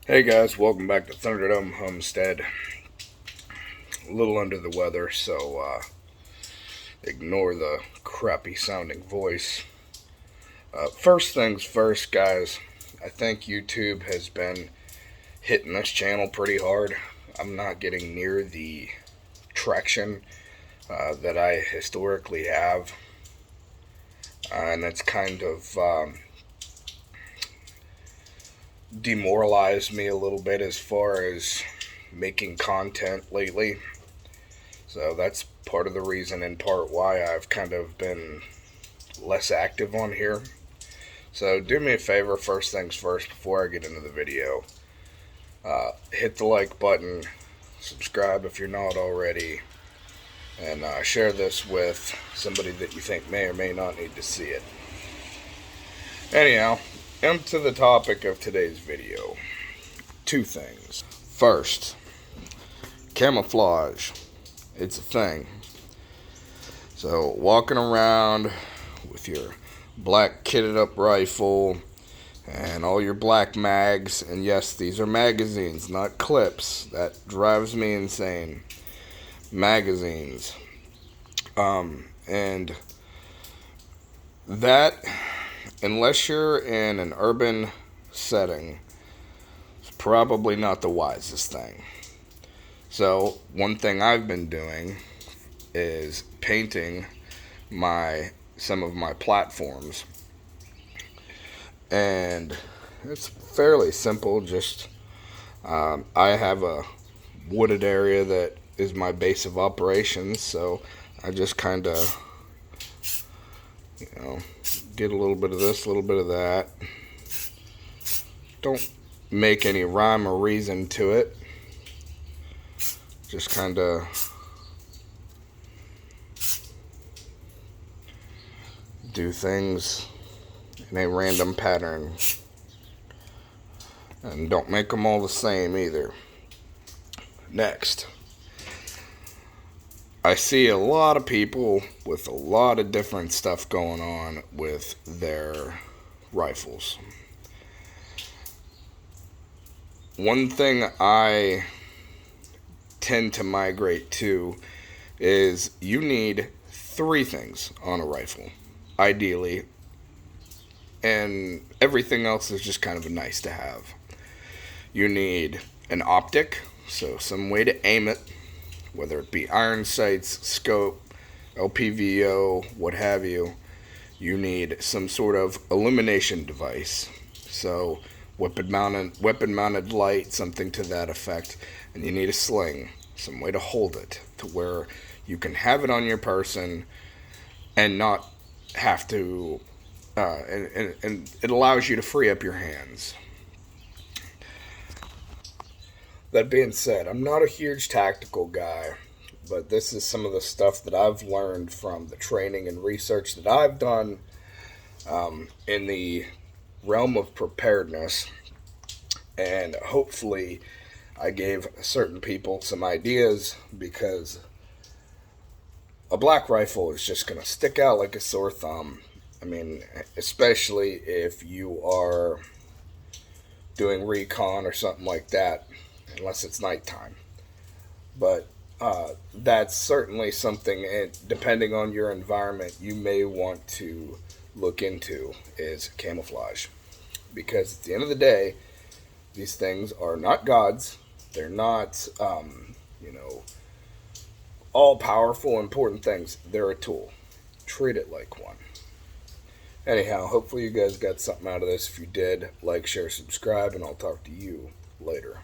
Hey guys, welcome back to Thunderdome Homestead. A little under the weather, so ignore the crappy sounding voice. First things first, guys, I think YouTube has been hitting this channel pretty hard. I'm not getting near the traction that I historically have, and it's kind of demoralized me a little bit as far as making content lately. So that's part of the reason, in part, why I've kind of been less active on here. So do me a favor, first things first, before I get into the video. Hit the like button, subscribe if you're not already, and share this with somebody that you think may or may not need to see it. Anyhow, into the topic of today's video. Two things. First, camouflage. It's a thing. So, walking around with your black kitted up rifle and all your black mags, and yes, these are magazines, not clips. That drives me insane. Magazines. And that, unless you're in an urban setting, is probably not the wisest thing. So, one thing I've been doing is painting some of my platforms. And it's fairly simple. Just I have a wooded area that is my base of operations, so I just kind of, get a little bit of this, a little bit of that. Don't make any rhyme or reason to it. Just kind of do things in a random pattern. And don't make them all the same either. Next, I see a lot of people with a lot of different stuff going on with their rifles. One thing I tend to migrate to is you need three things on a rifle, ideally, and everything else is just kind of a nice to have. You need an optic, so some way to aim it, whether it be iron sights, scope, LPVO, what have you. You need some sort of illumination device, so weapon mounted light, something to that effect. And you need a sling, some way to hold it to where you can have it on your person and not have to, and it allows you to free up your hands. That being said, I'm not a huge tactical guy, but this is some of the stuff that I've learned from the training and research that I've done in the realm of preparedness, and hopefully I gave certain people some ideas, because a black rifle is just going to stick out like a sore thumb. I mean, especially if you are doing recon or something like that, unless it's nighttime. But that's certainly something, depending on your environment, you may want to look into, is camouflage. Because at the end of the day, these things are not gods. They're not, all powerful, important things. They're a tool. Treat it like one. Anyhow, hopefully you guys got something out of this. If you did, like, share, subscribe, and I'll talk to you later.